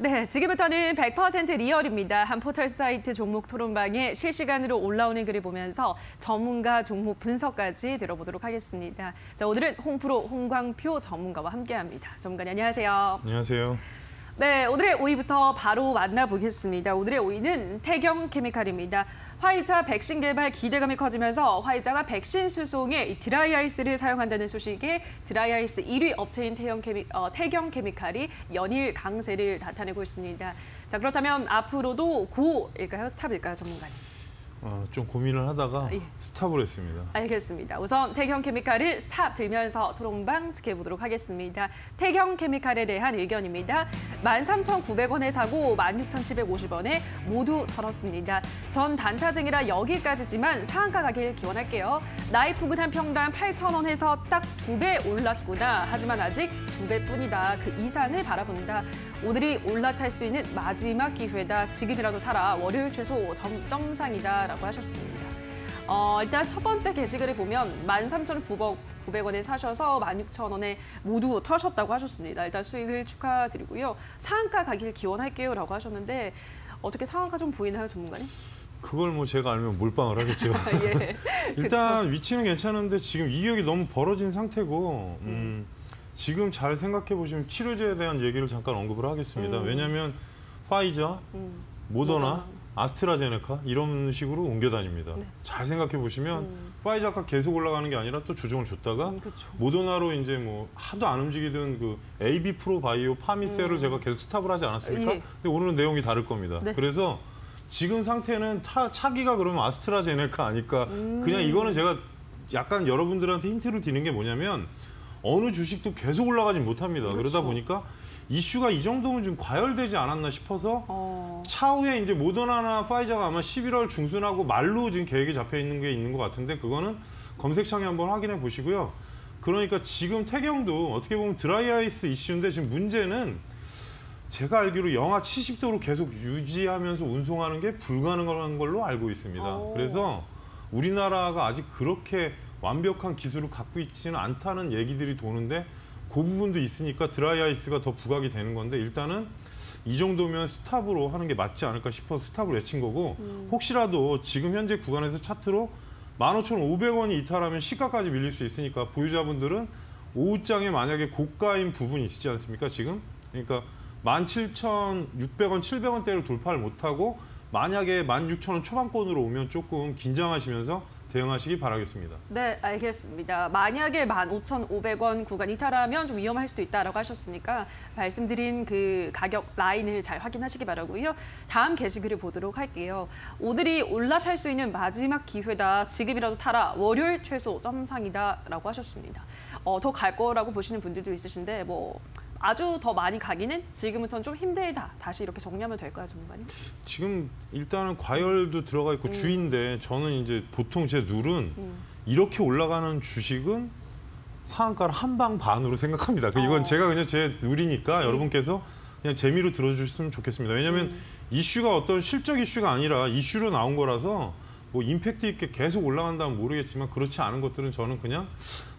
네, 지금부터는 100% 리얼입니다. 한 포털 사이트 종목 토론방에 실시간으로 올라오는 글을 보면서 전문가 종목 분석까지 들어보도록 하겠습니다. 자, 오늘은 홍프로 홍광표 전문가와 함께합니다. 전문가님 안녕하세요. 안녕하세요. 네, 오늘의 5위부터 바로 만나보겠습니다. 오늘의 5위는 태경케미칼입니다. 화이자 백신 개발 기대감이 커지면서 화이자가 백신 수송에 드라이아이스를 사용한다는 소식에 드라이아이스 1위 업체인 태경케미칼이 연일 강세를 나타내고 있습니다. 자, 그렇다면 앞으로도 고일까요? 스탑일까요, 전문가님? 좀 고민을 하다가 예. 스탑을 했습니다. 알겠습니다. 우선 태경케미칼을 스탑 들면서 토론방 지켜보도록 하겠습니다. 태경케미칼에 대한 의견입니다. 13,900원에 사고 16,750원에 모두 털었습니다. 전 단타쟁이라 여기까지지만 상한가 가길 기원할게요. 나이 푸근한 평당 8,000원에서 딱 2배 올랐구나. 하지만 아직 2배뿐이다. 그 이상을 바라본다. 오늘이 올라탈 수 있는 마지막 기회다. 지금이라도 타라. 월요일 최소 점정상이다. 라고 하셨습니다. 일단 첫 번째 게시글을 보면 13,900원에 사셔서 16,000원에 모두 터셨다고 하셨습니다. 일단 수익을 축하드리고요. 상한가 가길 기원할게요. 라고 하셨는데 어떻게 상한가 좀 보이나요, 전문가님? 그걸 뭐 제가 알면 몰빵을 하겠죠. 예. 일단 그쵸? 위치는 괜찮은데 지금 이격이 너무 벌어진 상태고 지금 잘 생각해 보시면 치료제에 대한 얘기를 잠깐 언급을 하겠습니다. 왜냐하면 파이자, 모더나, 아스트라제네카 이런 식으로 옮겨 다닙니다. 네. 잘 생각해 보시면 파이자가 계속 올라가는 게 아니라 또 조정을 줬다가 모더나로 이제 뭐 하도 안 움직이던 그 AB 프로 바이오 파미셀을 제가 계속 스탑을 하지 않았습니까? 예. 근데 오늘은 내용이 다를 겁니다. 네. 그래서 지금 상태는 차기가 그러면 아스트라제네카 아닐까. 그냥 이거는 제가 약간 여러분들한테 힌트를 드리는 게 뭐냐면 어느 주식도 계속 올라가진 못합니다. 그렇죠. 그러다 보니까 이슈가 이 정도면 좀 과열되지 않았나 싶어서 차후에 이제 모더나나 파이자가 아마 11월 중순하고 말로 지금 계획이 잡혀 있는 게 있는 것 같은데 그거는 검색창에 한번 확인해 보시고요. 그러니까 지금 태경도 어떻게 보면 드라이아이스 이슈인데 지금 문제는 제가 알기로 영하 70도로 계속 유지하면서 운송하는 게 불가능한 걸로 알고 있습니다. 그래서 우리나라가 아직 그렇게 완벽한 기술을 갖고 있지는 않다는 얘기들이 도는데 그 부분도 있으니까 드라이아이스가 더 부각이 되는 건데 일단은 이 정도면 스탑으로 하는 게 맞지 않을까 싶어서 스탑을 외친 거고 혹시라도 지금 현재 구간에서 차트로 15,500원이 이탈하면 시가까지 밀릴 수 있으니까 보유자분들은 오후장에 만약에 고가인 부분이 있지 않습니까 지금? 그러니까 17,600원, 700원대를 돌파를 못하고 만약에 16,000원 초반권으로 오면 조금 긴장하시면서 대응하시기 바라겠습니다. 네, 알겠습니다. 만약에 15,500원 구간 이탈하면 좀 위험할 수도 있다라고 하셨으니까 말씀드린 그 가격 라인을 잘 확인하시기 바라고요. 다음 게시글을 보도록 할게요. 오늘이 올라탈 수 있는 마지막 기회다. 지금이라도 타라. 월요일 최소 점상이다라고 하셨습니다. 더 갈 거라고 보시는 분들도 있으신데 뭐 아주 더 많이 가기는 지금부터는 좀 힘들다. 다시 이렇게 정리하면 될까요, 전문가님? 지금 일단은 과열도 들어가 있고 주인데 저는 이제 보통 제 룰은 이렇게 올라가는 주식은 상한가를 한 방 반으로 생각합니다. 이건 제가 그냥 제 룰이니까 여러분께서 그냥 재미로 들어주셨으면 좋겠습니다. 왜냐하면 이슈가 어떤 실적 이슈가 아니라 이슈로 나온 거라서 뭐 임팩트 있게 계속 올라간다면 모르겠지만 그렇지 않은 것들은 저는 그냥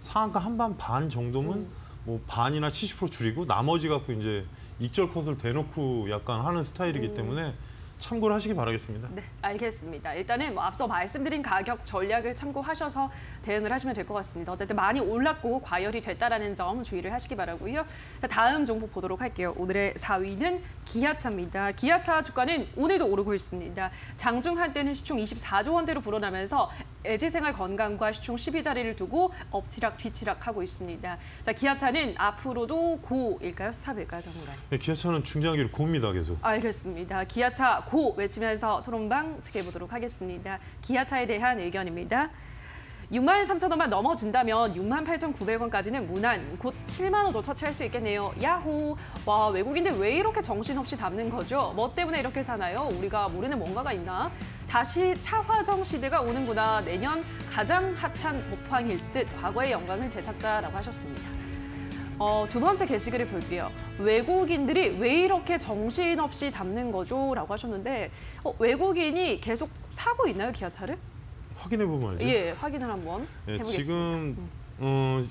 상한가 한 방 반 정도면 뭐 반이나 70% 줄이고 나머지 갖고 이제 익절 컷을 대놓고 약간 하는 스타일이기 때문에 참고를 하시기 바라겠습니다. 네, 알겠습니다. 일단은 뭐 앞서 말씀드린 가격 전략을 참고하셔서 대응을 하시면 될 것 같습니다. 어쨌든 많이 올랐고 과열이 됐다라는 점 주의를 하시기 바라고요. 자, 다음 종목 보도록 할게요. 오늘의 4위는 기아차입니다. 기아차 주가는 오늘도 오르고 있습니다. 장중 한때는 시총 24조 원대로 불어나면서 LG생활 건강과 시총 12자리를 두고 엎치락 뒤치락 하고 있습니다. 자, 기아차는 앞으로도 고일까요? 스탑일까요, 전문가님? 네, 기아차는 중장기로 고입니다, 계속. 알겠습니다. 기아차 고 외치면서 토론방 지켜보도록 하겠습니다. 기아차에 대한 의견입니다. 63,000원만 넘어준다면 68,900원까지는 무난, 곧 7만 원도 터치할 수 있겠네요. 야호! 와, 외국인들 왜 이렇게 정신없이 담는 거죠? 뭐 때문에 이렇게 사나요? 우리가 모르는 뭔가가 있나? 다시 차화정 시대가 오는구나. 내년 가장 핫한 업황일 듯 과거의 영광을 되찾자라고 하셨습니다. 두 번째 게시글을 볼게요. 외국인들이 왜 이렇게 정신없이 담는 거죠? 라고 하셨는데 외국인이 계속 사고 있나요, 기아차를? 확인해 보면 알죠. 예, 확인을 한번 해보겠습니다. 지금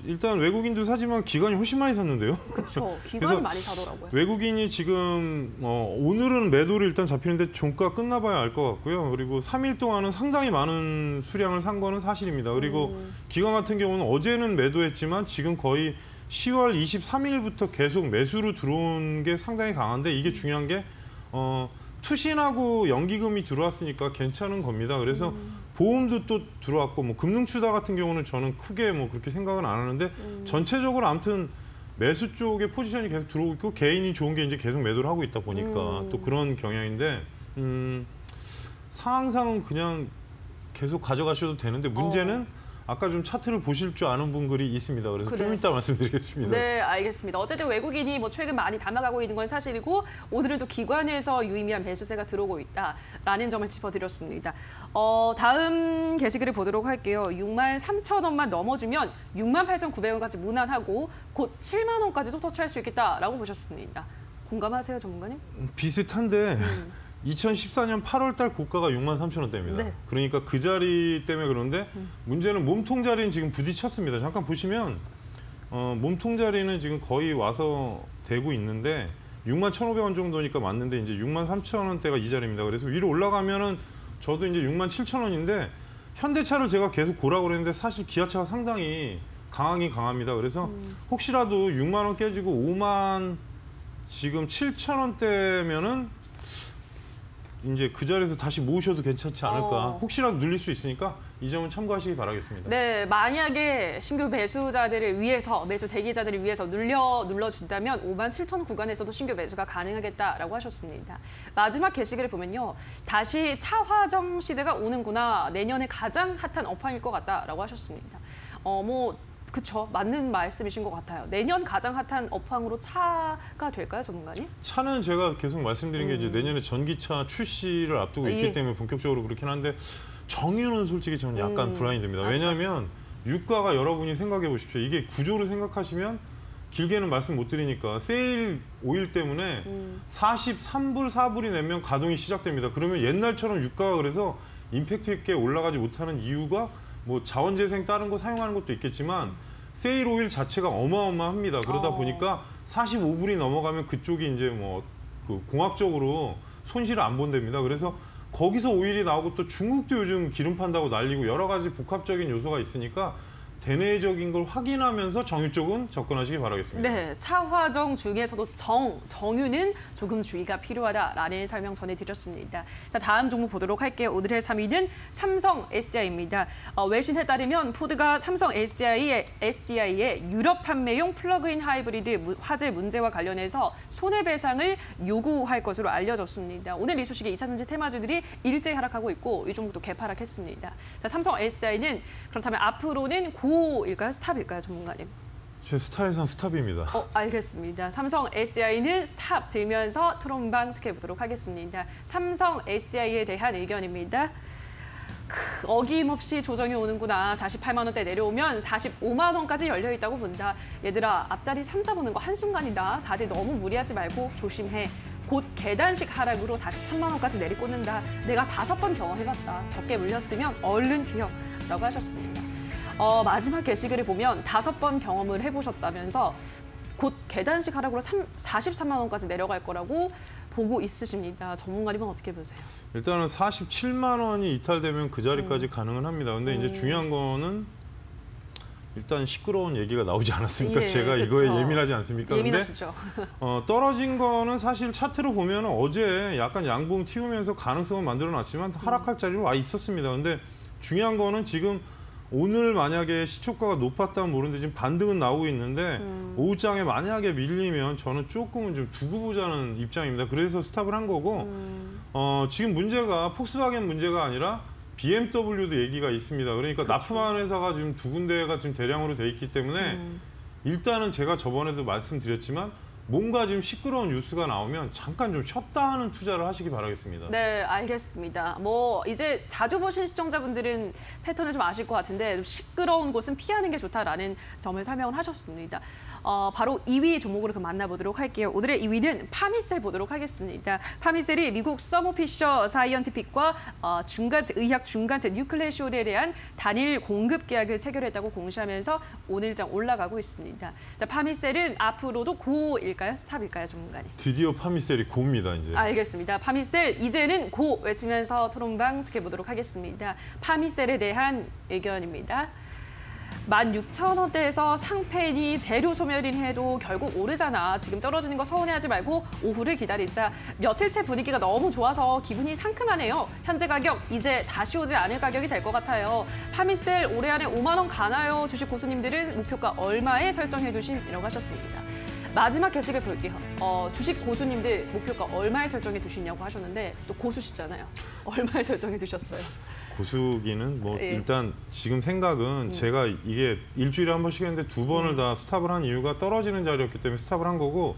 일단 외국인도 사지만 기관이 훨씬 많이 샀는데요. 그렇죠. 기관이 많이 사더라고요. 외국인이 지금 오늘은 매도를 일단 잡히는데 종가 끝나봐야 알 것 같고요. 그리고 3일 동안은 상당히 많은 수량을 산 거는 사실입니다. 그리고 기관 같은 경우는 어제는 매도했지만 지금 거의 10월 23일부터 계속 매수로 들어온 게 상당히 강한데 이게 중요한 게 투신하고 연기금이 들어왔으니까 괜찮은 겁니다. 그래서 보험도 또 들어왔고 뭐 금융투자 같은 경우는 저는 크게 뭐 그렇게 생각은 안 하는데 전체적으로 아무튼 매수 쪽에 포지션이 계속 들어오고 있고 개인이 좋은 게 이제 계속 매도를 하고 있다 보니까 또 그런 경향인데 상황상은 그냥 계속 가져가셔도 되는데 문제는 아까 좀 차트를 보실 줄 아는 분들이 있습니다. 그래서 그래. 좀 이따 말씀드리겠습니다. 네, 알겠습니다. 어쨌든 외국인이 뭐 최근 많이 담아가고 있는 건 사실이고 오늘은 또 기관에서 유의미한 매수세가 들어오고 있다라는 점을 짚어드렸습니다. 다음 게시글을 보도록 할게요. 63,000원만 넘어주면 68,900원까지 무난하고 곧 7만 원까지도 터치할 수 있겠다라고 보셨습니다. 공감하세요, 전문가님? 비슷한데 2014년 8월 달 고가가 63,000원대입니다. 네. 그러니까 그 자리 때문에 그런데 문제는 몸통 자리는 지금 부딪혔습니다. 잠깐 보시면 몸통 자리는 지금 거의 와서 되고 있는데 61,500원 정도니까 맞는데 이제 63,000원대가 이 자리입니다. 그래서 위로 올라가면은 저도 이제 67,000원인데 현대차를 제가 계속 고라고 그랬는데 사실 기아차가 상당히 강하긴 강합니다. 그래서 혹시라도 6만 원 깨지고 5만 지금 7,000원대면은 이제 그 자리에서 다시 모으셔도 괜찮지 않을까. 혹시라도 눌릴 수 있으니까 이 점은 참고하시기 바라겠습니다. 네, 만약에 신규 매수자들을 위해서, 매수 대기자들을 위해서 눌러준다면 57,000원 구간에서도 신규 매수가 가능하겠다라고 하셨습니다. 마지막 게시글을 보면요. 다시 차화정 시대가 오는구나. 내년에 가장 핫한 업황일 것 같다라고 하셨습니다. 그쵸. 맞는 말씀이신 것 같아요. 내년 가장 핫한 업황으로 차가 될까요, 전문가님? 차는 제가 계속 말씀드린 게 이제 내년에 전기차 출시를 앞두고 있기 때문에 본격적으로 그렇긴 한데 정유는 솔직히 저는 약간 불안이 됩니다. 왜냐하면 유가가 여러분이 생각해 보십시오. 이게 구조를 생각하시면 길게는 말씀 못 드리니까 세일 오일 때문에 43불, 4불이 내면 가동이 시작됩니다. 그러면 옛날처럼 유가가 그래서 임팩트 있게 올라가지 못하는 이유가 뭐 자원재생 다른 거 사용하는 것도 있겠지만 세일 오일 자체가 어마어마합니다. 그러다 보니까 45불이 넘어가면 그쪽이 이제 뭐 그 공학적으로 손실을 안 본답니다. 그래서 거기서 오일이 나오고 또 중국도 요즘 기름 판다고 난리고 여러 가지 복합적인 요소가 있으니까 대내적인 걸 확인하면서 정유 쪽은 접근하시기 바라겠습니다. 네, 차화정 중에서도 정유는 조금 주의가 필요하다라는 설명 전해드렸습니다. 자, 다음 종목 보도록 할게요. 오늘의 3위는 삼성 SDI입니다. 외신에 따르면 포드가 삼성 SDI의 유럽 판매용 플러그인 하이브리드 화재 문제와 관련해서 손해배상을 요구할 것으로 알려졌습니다. 오늘 이 소식에 2차전지 테마주들이 일제히 하락하고 있고 이 종목도 개파락했습니다. 자, 삼성 SDI는 그렇다면 앞으로는 고일까요? 스탑일까요, 전문가님? 제 스타일상 스탑입니다. 알겠습니다. 삼성 SDI는 스탑 들면서 토론방 지켜보도록 하겠습니다. 삼성 SDI에 대한 의견입니다. 어김없이 조정이 오는구나. 48만 원대 내려오면 45만 원까지 열려있다고 본다. 얘들아, 앞자리 3자 보는 거 한순간이다. 다들 너무 무리하지 말고 조심해. 곧 계단식 하락으로 43만 원까지 내리꽂는다. 내가 5번 경험해봤다. 적게 물렸으면 얼른 튀어. 라고 하셨습니다. 마지막 게시글을 보면 5번 경험을 해보셨다면서 곧 계단식 하락으로 43만 원까지 내려갈 거라고 보고 있으십니다. 전문가님은 어떻게 보세요? 일단은 47만 원이 이탈되면 그 자리까지 가능은 합니다. 근데 이제 중요한 거는 일단 시끄러운 얘기가 나오지 않았습니까? 예, 제가 그쵸. 이거에 예민하지 않습니까? 예민하시죠. 근데 떨어진 거는 사실 차트로 보면 어제 약간 양봉 튀우면서 가능성은 만들어놨지만 하락할 자리로 와 있었습니다. 근데 중요한 거는 지금 오늘 만약에 시초가가 높았다면 모르는데 지금 반등은 나오고 있는데 오후장에 만약에 밀리면 저는 조금은 좀 두고 보자는 입장입니다. 그래서 스탑을 한 거고 지금 문제가 폭스바겐 문제가 아니라 BMW도 얘기가 있습니다. 그러니까 납품하는 회사가 지금 두 군데가 지금 대량으로 돼 있기 때문에 일단은 제가 저번에도 말씀드렸지만 뭔가 지금 시끄러운 뉴스가 나오면 잠깐 좀 쉬었다 하는 투자를 하시기 바라겠습니다. 네, 알겠습니다. 뭐 이제 자주 보신 시청자분들은 패턴을 좀 아실 것 같은데 좀 시끄러운 곳은 피하는 게 좋다라는 점을 설명을 하셨습니다. 바로 2위 종목으로 만나보도록 할게요. 오늘의 2위는 파미셀 보도록 하겠습니다. 파미셀이 미국 서머피셔 사이언티픽과 의학 중간체 뉴클레시올에 대한 단일 공급 계약을 체결했다고 공시하면서 오늘장 올라가고 있습니다. 자, 파미셀은 앞으로도 고일까요? 스탑일까요, 전문가님? 드디어 파미셀이 고입니다, 이제. 알겠습니다. 파미셀 이제는 고 외치면서 토론방 지켜보도록 하겠습니다. 파미셀에 대한 의견입니다. 16,000원대에서 상팬이 재료 소멸인 해도 결국 오르잖아. 지금 떨어지는 거 서운해하지 말고 오후를 기다리자. 며칠째 분위기가 너무 좋아서 기분이 상큼하네요. 현재 가격 이제 다시 오지 않을 가격이 될 것 같아요. 파미셀 올해 안에 5만 원 가나요? 주식 고수님들은 목표가 얼마에 설정해 두심이라고 하셨습니다. 마지막 게시글 볼게요. 주식 고수님들 목표가 얼마에 설정해 두시냐고 하셨는데 또 고수시잖아요. 얼마에 설정해 두셨어요? 고수기는 뭐 예. 일단 지금 생각은 제가 이게 일주일에 한 번씩 했는데 2번을 다 스탑을 한 이유가 떨어지는 자리였기 때문에 스탑을 한 거고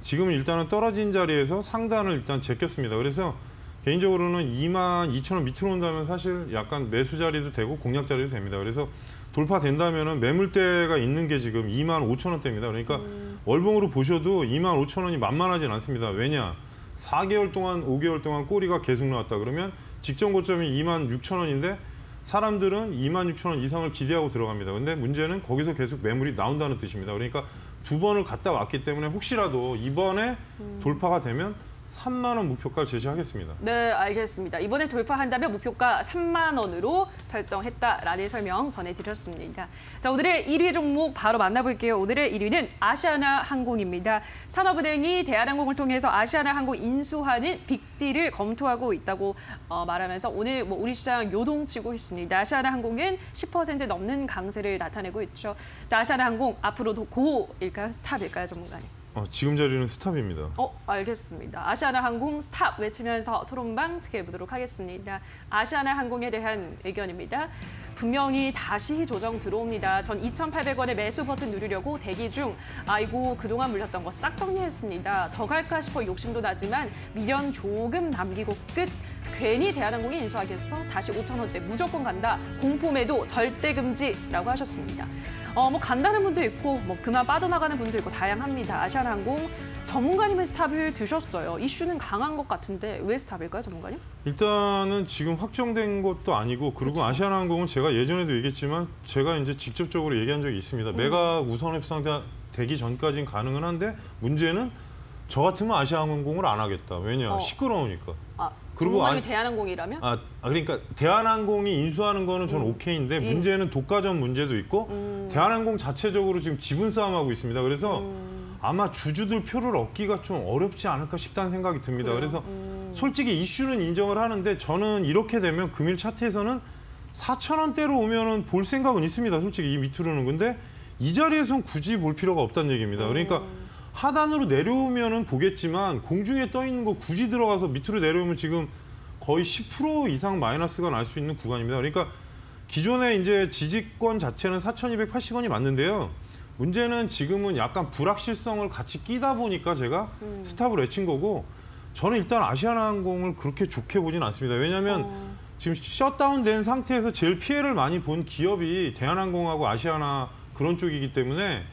지금은 일단은 떨어진 자리에서 상단을 일단 제꼈습니다. 그래서 개인적으로는 22,000원 밑으로 온다면 사실 약간 매수 자리도 되고 공략 자리도 됩니다. 그래서 돌파된다면은 매물대가 있는 게 지금 25,000원대입니다. 그러니까 월봉으로 보셔도 25,000원이 만만하진 않습니다. 왜냐? 4개월 동안, 5개월 동안 꼬리가 계속 나왔다 그러면 직전 고점이 26,000원인데 사람들은 26,000원 이상을 기대하고 들어갑니다. 근데 문제는 거기서 계속 매물이 나온다는 뜻입니다. 그러니까 2번을 갔다 왔기 때문에 혹시라도 이번에 돌파가 되면 3만 원 목표가를 제시하겠습니다. 네, 알겠습니다. 이번에 돌파한다면 목표가 3만 원으로 설정했다라는 설명 전해드렸습니다. 자, 오늘의 1위 종목 바로 만나볼게요. 오늘의 1위는 아시아나 항공입니다. 산업은행이 대한항공을 통해서 아시아나 항공 인수하는 빅딜을 검토하고 있다고 말하면서 오늘 뭐 우리 시장 요동치고 있습니다. 아시아나 항공은 10% 넘는 강세를 나타내고 있죠. 자, 아시아나 항공 앞으로도 고일까요? 스탑일까요, 전문가님? 지금 자리는 스탑입니다. 알겠습니다. 아시아나 항공 스탑 외치면서 토론방 지켜보도록 하겠습니다. 아시아나 항공에 대한 의견입니다. 분명히 다시 조정 들어옵니다. 전 2,800원의 매수 버튼 누르려고 대기 중 아이고 그동안 물렸던 거 싹 정리했습니다. 더 갈까 싶어 욕심도 나지만 미련 조금 남기고 끝. 괜히 대한항공이 인수하겠어? 다시 5,000원대 무조건 간다. 공포매도 절대 금지라고 하셨습니다. 뭐 간다는 분도 있고 뭐 그만 빠져나가는 분도 있고 다양합니다. 아시아나항공 전문가님은 스탑을 드셨어요. 이슈는 강한 것 같은데 왜 스탑일까요, 전문가님? 일단은 지금 확정된 것도 아니고 그리고 그렇죠. 아시아나항공은 제가 예전에도 얘기했지만 제가 이제 직접적으로 얘기한 적이 있습니다. 매각 우선 협상 되기 전까지는 가능은 한데 문제는 저 같으면 아시아나항공을 안 하겠다. 왜냐? 시끄러우니까. 그리고 대한항공이라면? 그러니까 대한항공이 인수하는 거는 저는 오케이인데 문제는 독과점 문제도 있고 대한항공 자체적으로 지금 지분 싸움하고 있습니다. 그래서 아마 주주들 표를 얻기가 좀 어렵지 않을까 싶다는 생각이 듭니다. 그래요? 그래서 솔직히 이슈는 인정을 하는데 저는 이렇게 되면 금일 차트에서는 4,000원대로 오면은 볼 생각은 있습니다. 솔직히 이 밑으로는. 근데 이 자리에선 굳이 볼 필요가 없다는 얘기입니다. 그러니까 하단으로 내려오면은 보겠지만 공중에 떠 있는 거 굳이 들어가서 밑으로 내려오면 지금 거의 10% 이상 마이너스가 날 수 있는 구간입니다. 그러니까 기존에 이제 지지권 자체는 4,280원이 맞는데요. 문제는 지금은 약간 불확실성을 같이 끼다 보니까 제가 스탑을 외친 거고 저는 일단 아시아나항공을 그렇게 좋게 보진 않습니다. 왜냐하면 지금 셧다운된 상태에서 제일 피해를 많이 본 기업이 대한항공하고 아시아나 그런 쪽이기 때문에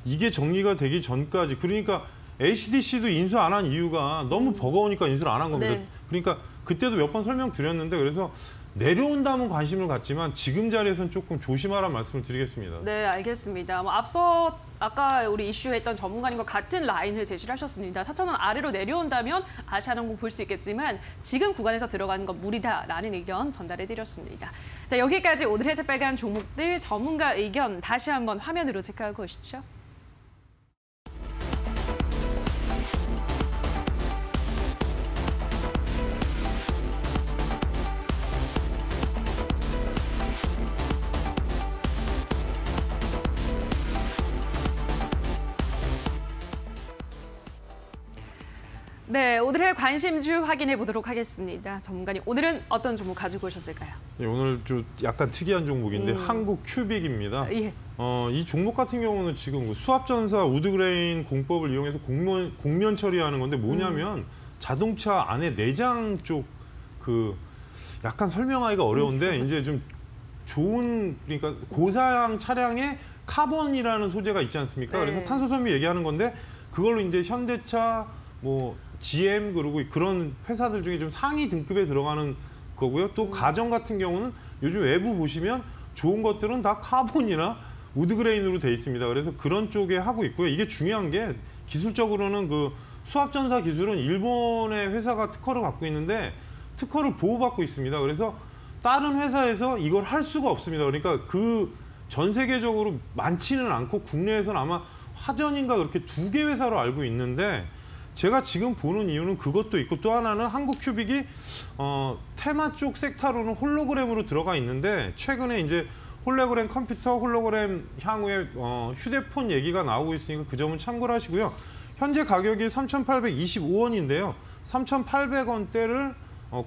이게 정리가 되기 전까지 그러니까 HDC도 인수 안 한 이유가 너무 버거우니까 인수를 안 한 겁니다. 네. 그러니까 그때도 몇 번 설명드렸는데 그래서 내려온다면 관심을 갖지만 지금 자리에서는 조금 조심하라는 말씀을 드리겠습니다. 네, 알겠습니다. 앞서 아까 우리 이슈했던 전문가님과 같은 라인을 제시를 하셨습니다. 4,000원 아래로 내려온다면 아시아나항공 볼 수 있겠지만 지금 구간에서 들어가는 건 무리다라는 의견 전달해드렸습니다. 자, 여기까지 오늘의 새빨간 종목들 전문가 의견 다시 한번 화면으로 체크하고 오시죠. 네, 오늘의 관심주 확인해 보도록 하겠습니다. 전문가님, 오늘은 어떤 종목 가지고 오셨을까요? 네, 오늘 좀 약간 특이한 종목인데 한국 큐빅입니다. 예. 이 종목 같은 경우는 지금 수압전사 우드그레인 공법을 이용해서 곡면 처리하는 건데 뭐냐면 자동차 안에 내장 쪽 약간 설명하기가 어려운데 이제 좀 좋은 그러니까 고사양 차량에 카본이라는 소재가 있지 않습니까? 네. 그래서 탄소 섬유 얘기하는 건데 그걸로 이제 현대차 뭐 GM 그리고 그런 회사들 중에 좀 상위 등급에 들어가는 거고요. 또 가전 같은 경우는 요즘 외부 보시면 좋은 것들은 다 카본이나 우드그레인으로 돼 있습니다. 그래서 그런 쪽에 하고 있고요. 이게 중요한 게 기술적으로는 수압전사 기술은 일본의 회사가 특허를 갖고 있는데 특허를 보호받고 있습니다. 그래서 다른 회사에서 이걸 할 수가 없습니다. 그러니까 전 세계적으로 많지는 않고 국내에서는 아마 화전인가 그렇게 2개 회사로 알고 있는데 제가 지금 보는 이유는 그것도 있고 또 하나는 한국큐빅이 테마 쪽 섹터로는 홀로그램으로 들어가 있는데 최근에 이제 홀로그램 컴퓨터, 홀로그램 향후에 휴대폰 얘기가 나오고 있으니까 그 점은 참고를 하시고요. 현재 가격이 3,825원인데요. 3,800원대를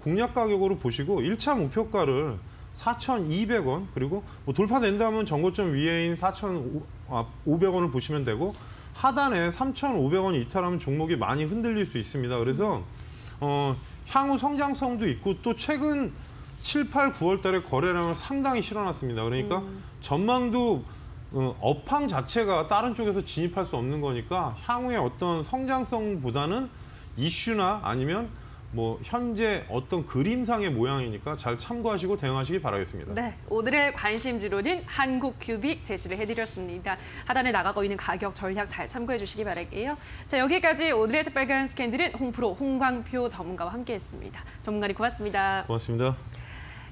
공략 가격으로 보시고 1차 목표가를 4,200원 그리고 뭐 돌파된다면 전고점 위에인 4,500원을 보시면 되고 하단에 3,500원 이탈하면 종목이 많이 흔들릴 수 있습니다. 그래서 향후 성장성도 있고 또 최근 7, 8, 9월 달에 거래량을 상당히 실어놨습니다. 그러니까 전망도 업황 자체가 다른 쪽에서 진입할 수 없는 거니까 향후에 어떤 성장성보다는 이슈나 아니면 뭐 현재 어떤 그림상의 모양이니까 잘 참고하시고 대응하시기 바라겠습니다. 네, 오늘의 관심주로는 한국큐빅 제시를 해드렸습니다. 하단에 나가고 있는 가격 전략 잘 참고해 주시기 바랄게요. 자, 여기까지 오늘의 새빨간 스캔들은 홍프로 홍광표 전문가와 함께했습니다. 전문가님 고맙습니다. 고맙습니다.